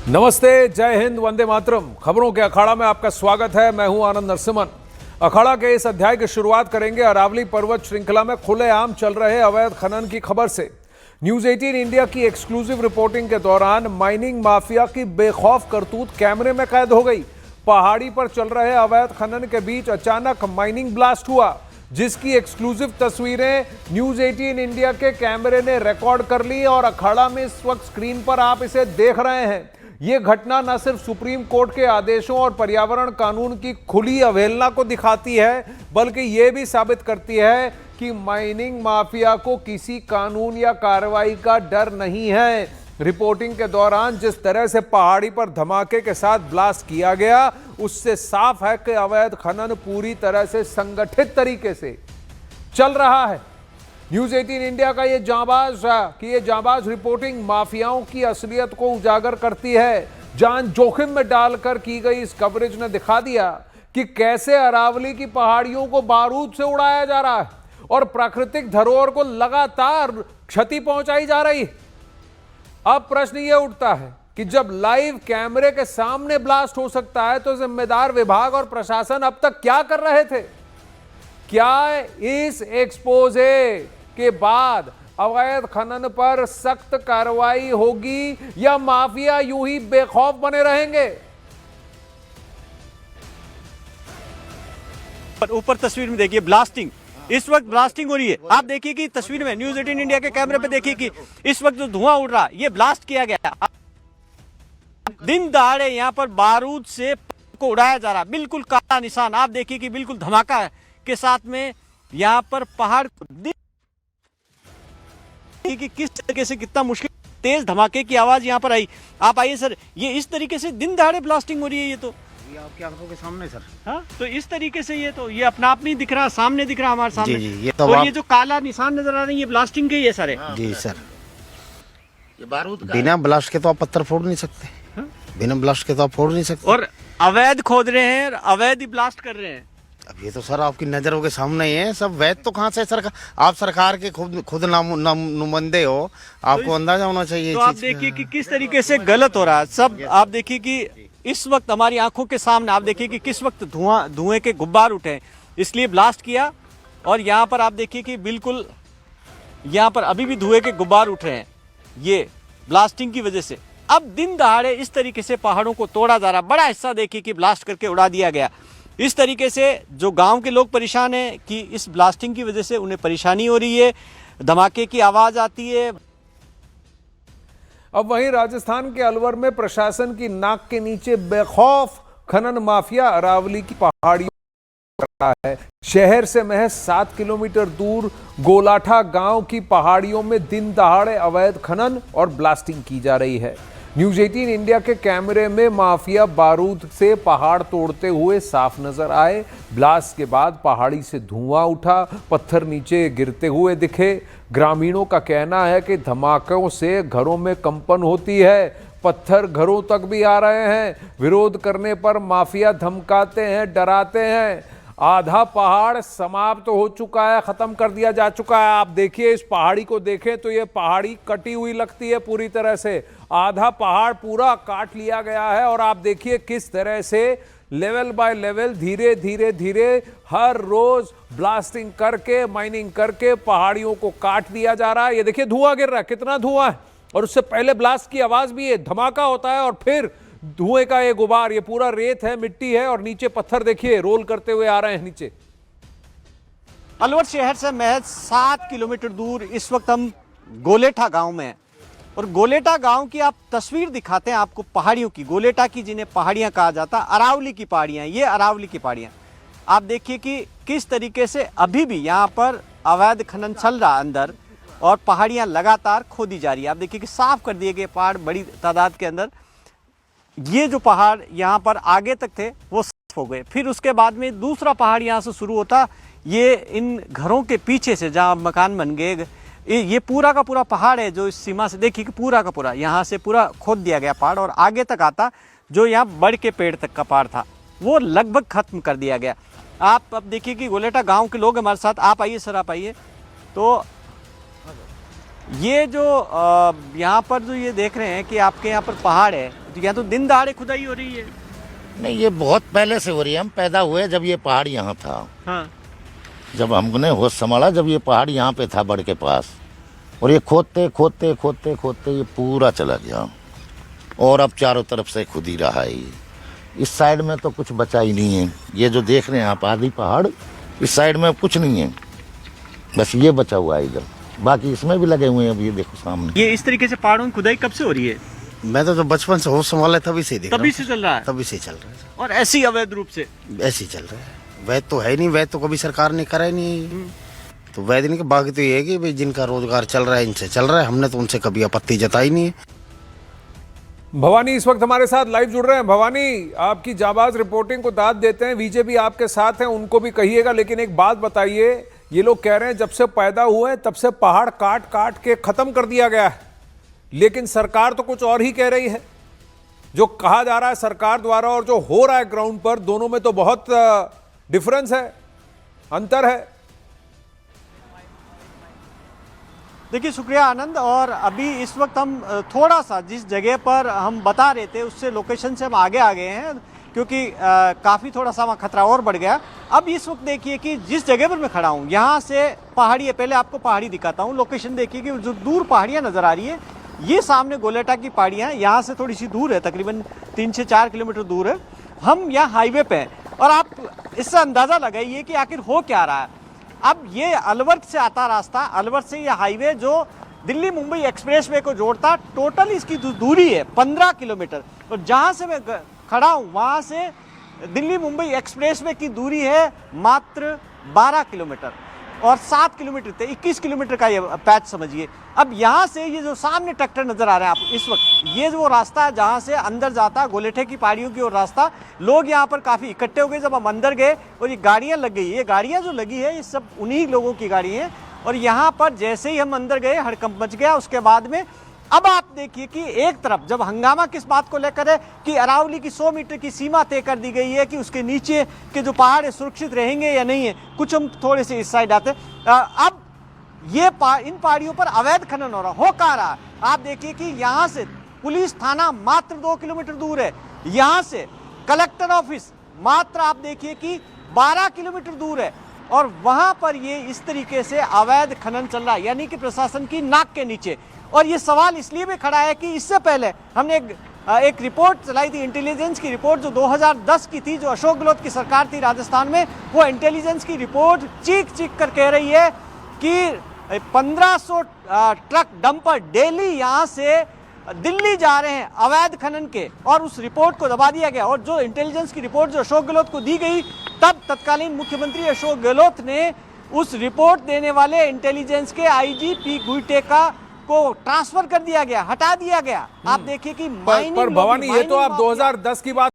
नमस्ते, जय हिंद, वंदे मातरम। खबरों के अखाड़ा में आपका स्वागत है। मैं हूं आनंद नरसिम्हन। अखाड़ा के इस अध्याय की शुरुआत करेंगे अरावली पर्वत श्रृंखला में खुलेआम चल रहे अवैध खनन की खबर से। न्यूज 18 इंडिया की एक्सक्लूसिव रिपोर्टिंग के दौरान माइनिंग माफिया की बेखौफ करतूत कैमरे में कैद हो गई। पहाड़ी पर चल रहे अवैध खनन के बीच अचानक माइनिंग ब्लास्ट हुआ, जिसकी एक्सक्लूसिव तस्वीरें न्यूज 18 इंडिया के कैमरे ने रिकॉर्ड कर ली और अखाड़ा में इस वक्त स्क्रीन पर आप इसे देख रहे हैं। यह घटना न सिर्फ सुप्रीम कोर्ट के आदेशों और पर्यावरण कानून की खुली अवहेलना को दिखाती है, बल्कि यह भी साबित करती है कि माइनिंग माफिया को किसी कानून या कार्रवाई का डर नहीं है। रिपोर्टिंग के दौरान जिस तरह से पहाड़ी पर धमाके के साथ ब्लास्ट किया गया, उससे साफ है कि अवैध खनन पूरी तरह से संगठित तरीके से चल रहा है। न्यूज 18 इंडिया का ये जांबाज रिपोर्टिंग माफियाओं की असलियत को उजागर करती है। जान जोखिम में डालकर की गई इस कवरेज ने दिखा दिया कि कैसे अरावली की पहाड़ियों को बारूद से उड़ाया जा रहा है और प्राकृतिक धरोहर को लगातार क्षति पहुंचाई जा रही है। अब प्रश्न यह उठता है कि जब लाइव कैमरे के सामने ब्लास्ट हो सकता है, तो जिम्मेदार विभाग और प्रशासन अब तक क्या कर रहे थे? क्या इस एक्सपोजे के बाद अवैध खनन पर सख्त कार्रवाई होगी या माफिया यूं ही बेखौफ बने रहेंगे? ऊपर तस्वीर में देखिए ब्लास्टिंग, इस वक्त ब्लास्टिंग हो रही है। आप देखिए कि तस्वीर में न्यूज 18 इंडिया के कैमरे पे देखिए कि इस वक्त जो धुआं उड़ रहा है, ये ब्लास्ट किया गया। दिन दहाड़े यहाँ पर बारूद से को उड़ाया जा रहा, बिल्कुल काला निशान। आप देखिए कि बिल्कुल धमाका के साथ में यहाँ पर पहाड़ कि किस तरीके से कितना मुश्किल तेज धमाके की आवाज यहाँ पर आई। आप आइए सर, ये इस तरीके से दिन दहाड़े ब्लास्टिंग हो रही है। ये तो ये आपकी आंखों के सामने सर। हाँ, तो इस तरीके से ये अपना आप नहीं दिख रहा, सामने दिख रहा हमारे सामने। जी, ये तो और ये जो काला निशान नजर आ रहे हैं, ये ब्लास्टिंग के ही है सर। जी सर, ये बारूद बिना ब्लास्ट के तो आप पत्थर फोड़ नहीं सकते। हाँ? बिना ब्लास्ट के तो आप फोड़ नहीं सकते। और अवैध खोद रहे हैं, अवैध ही ब्लास्ट कर रहे हैं। अब ये तो सर आपकी नजरों के सामने ही है। सब वैध तो कहाँ से सरकार, आप सरकार के खुद नुमाइंदे हो, आपको अंदाजा होना चाहिए। तो आप देखिए कि किस तरीके से गलत हो रहा है सब। आप देखिए कि इस वक्त हमारी आंखों के सामने आप देखिए कि किस वक्त धुएं के गुब्बार उठे, इसलिए ब्लास्ट किया। और यहाँ पर आप देखिए कि बिल्कुल यहाँ पर अभी भी धुएं के गुब्बार उठ रहे हैं, ये ब्लास्टिंग की वजह से। अब दिन दहाड़े इस तरीके से पहाड़ों को तोड़ा जा रहा, बड़ा हिस्सा देखिए कि ब्लास्ट करके उड़ा दिया गया। इस तरीके से जो गांव के लोग परेशान हैं कि इस ब्लास्टिंग की वजह से उन्हें परेशानी हो रही है, धमाके की आवाज आती है। अब वहीं राजस्थान के अलवर में प्रशासन की नाक के नीचे बेखौफ खनन माफिया अरावली की पहाड़ियों कर रहा है। शहर से महज 7 किलोमीटर दूर गोलाठा गांव की पहाड़ियों में दिन दहाड़े अवैध खनन और ब्लास्टिंग की जा रही है। न्यूज 18 इंडिया के कैमरे में माफिया बारूद से पहाड़ तोड़ते हुए साफ नजर आए। ब्लास्ट के बाद पहाड़ी से धुआं उठा, पत्थर नीचे गिरते हुए दिखे। ग्रामीणों का कहना है कि धमाकों से घरों में कंपन होती है, पत्थर घरों तक भी आ रहे हैं। विरोध करने पर माफिया धमकाते हैं, डराते हैं। आधा पहाड़ समाप्त हो चुका है, खत्म कर दिया जा चुका है। आप देखिए, इस पहाड़ी को देखें तो ये पहाड़ी कटी हुई लगती है पूरी तरह से। आधा पहाड़ पूरा काट लिया गया है और आप देखिए किस तरह से लेवल बाय लेवल धीरे धीरे हर रोज ब्लास्टिंग करके, माइनिंग करके पहाड़ियों को काट दिया जा रहा है। ये देखिए धुआं गिर रहा है, कितना धुआं है। और उससे पहले ब्लास्ट की आवाज भी है, धमाका होता है और फिर धुएं का ये गुबार। ये पूरा रेत है, मिट्टी है और नीचे पत्थर देखिए रोल करते हुए आ रहे हैं नीचे। अलवर शहर से महज 7 किलोमीटर दूर इस वक्त हम गोलेठा गांव में हैं। और गोलेठा गांव की आप तस्वीर दिखाते हैं आपको पहाड़ियों की, गोलेठा की जिन्हें पहाड़ियां कहा जाता, अरावली की पहाड़ियां, ये अरावली की पहाड़ियां। आप देखिए कि किस तरीके से अभी भी यहाँ पर अवैध खनन चल रहा अंदर और पहाड़ियां लगातार खोदी जा रही है। आप देखिए कि साफ कर दिए गए पहाड़ बड़ी तादाद के अंदर। ये जो पहाड़ यहाँ पर आगे तक थे वो साफ हो गए। फिर उसके बाद में दूसरा पहाड़ यहाँ से शुरू होता, ये इन घरों के पीछे से जहाँ मकान बन गए, ये पूरा का पूरा पहाड़ है जो इस सीमा से देखिए कि पूरा का पूरा यहाँ से पूरा खोद दिया गया पहाड़ और आगे तक आता, जो यहाँ बड़ के पेड़ तक का पहाड़ था वो लगभग खत्म कर दिया गया। आप अब देखिए कि गोलेठा गांव के लोग हमारे साथ, आप आइए सर, आप आइए। तो ये जो यहाँ पर जो ये देख रहे हैं कि आपके यहाँ पर पहाड़ है, तो यहाँ तो दिन दहाड़े खुदाई हो रही है। नहीं, ये बहुत पहले से हो रही है। हम पैदा हुए जब ये पहाड़ यहाँ था। हाँ। जब हमने होश संभाला जब ये पहाड़ यहाँ पे था बड़ के पास, और ये खोदते खोदते खोदते खोदते ये पूरा चला गया, और अब चारों तरफ से खुद ही रहा है ये। इस साइड में तो कुछ बचा ही नहीं है। ये जो देख रहे हैं आप आधी पहाड़, इस साइड में अब कुछ नहीं है, बस ये बचा हुआ है इधर। बाकी इसमें भी लगे हुए हैं, अब ये देखो सामने। ये इस तरीके से पहाड़ों की खुदाई कब से हो रही है? मैं तो बचपन से होश संभाला तभी से देख रहा तभी हूँ। से चल रहा है। तभी से चल रहा है, और ऐसी अवैध रूप से ऐसे ही चल रहा है। वैध तो है नहीं, वैध तो कभी सरकार ने करा ही नहीं। तो वैध नहीं, बाकी तो ये है कि भाई जिनका रोजगार चल रहा है इनसे चल रहा है, हमने तो उनसे कभी आपत्ति जताई नहीं है। भवानी इस वक्त हमारे साथ लाइव जुड़ रहे हैं। भवानी, आपकी जाबाज रिपोर्टिंग को दाद देते हैं, विजय भी आपके साथ हैं, उनको भी कहिएगा। लेकिन एक बात बताइए, ये लोग कह रहे हैं जब से पैदा हुए तब से पहाड़ काट काट के खत्म कर दिया गया है, लेकिन सरकार तो कुछ और ही कह रही है। जो कहा जा रहा है सरकार द्वारा और जो हो रहा है ग्राउंड पर, दोनों में तो बहुत डिफरेंस है, अंतर है। देखिए, शुक्रिया आनंद। और अभी इस वक्त हम थोड़ा सा जिस जगह पर हम बता रहे थे उससे लोकेशन से हम आगे आ गए हैं, क्योंकि काफ़ी थोड़ा सा वहाँ खतरा और बढ़ गया। अब इस वक्त देखिए कि जिस जगह पर मैं खड़ा हूँ यहाँ से पहाड़ी है। पहले आपको पहाड़ी दिखाता हूँ। लोकेशन देखिए कि जो दूर पहाड़ियाँ नज़र आ रही है, ये सामने गोलेटा की पहाड़ियाँ हैं। यहाँ से थोड़ी सी दूर है, तकरीबन 3 से 4 किलोमीटर दूर है। हम यहाँ हाईवे पे हैं और आप इससे अंदाज़ा लगाइए कि आखिर हो क्या रहा है। अब ये अलवर से आता रास्ता, अलवर से ये हाईवे जो दिल्ली मुंबई एक्सप्रेसवे को जोड़ता, टोटल इसकी दूरी है 15 किलोमीटर। और जहाँ से मैं खड़ा हूँ वहाँ से दिल्ली मुंबई एक्सप्रेसवे की दूरी है मात्र 12 किलोमीटर, और 7 किलोमीटर थे, 21 किलोमीटर का ये पैच समझिए। अब यहाँ से ये जो सामने ट्रैक्टर नजर आ रहे हैं आप इस वक्त, ये जो रास्ता है जहाँ से अंदर जाता है गोलेठे की पहाड़ियों की ओर रास्ता, लोग यहाँ पर काफ़ी इकट्ठे हो गए। जब हम अंदर गए और ये गाड़ियाँ लग गई, ये गाड़ियाँ जो लगी है ये सब उन्हीं लोगों की गाड़ी हैं। और यहाँ पर जैसे ही हम अंदर गए हड़कंप मच गया। उसके बाद में अब आप देखिए कि एक तरफ जब हंगामा किस बात को लेकर है कि अरावली की 100 मीटर की सीमा तय कर दी गई है कि उसके नीचे के जो पहाड़ है सुरक्षित रहेंगे या नहीं है। कुछ हम थोड़े से इस साइड आते अब ये इन पहाड़ियों पर अवैध खनन हो रहा है। आप देखिए कि यहाँ से पुलिस थाना मात्र 2 किलोमीटर दूर है, यहाँ से कलेक्टर ऑफिस मात्र आप देखिए कि 12 किलोमीटर दूर है, और वहां पर ये इस तरीके से अवैध खनन चल रहा है, यानी कि प्रशासन की नाक के नीचे। और ये सवाल इसलिए भी खड़ा है कि इससे पहले हमने एक रिपोर्ट चलाई थी, इंटेलिजेंस की रिपोर्ट जो 2010 की थी, जो अशोक गहलोत की सरकार थी राजस्थान में। वो इंटेलिजेंस की रिपोर्ट चीख चीख कर कह रही है कि 1500 ट्रक डंपर डेली यहाँ से दिल्ली जा रहे हैं अवैध खनन के, और उस रिपोर्ट को दबा दिया गया। और जो इंटेलिजेंस की रिपोर्ट जो अशोक गहलोत को दी गई, तब तत्कालीन मुख्यमंत्री अशोक गहलोत ने उस रिपोर्ट देने वाले इंटेलिजेंस के आईजी गुइटेका को ट्रांसफर कर दिया गया, हटा दिया गया। आप देखिए कि पर भवानी, ये तो आप 2010 की बात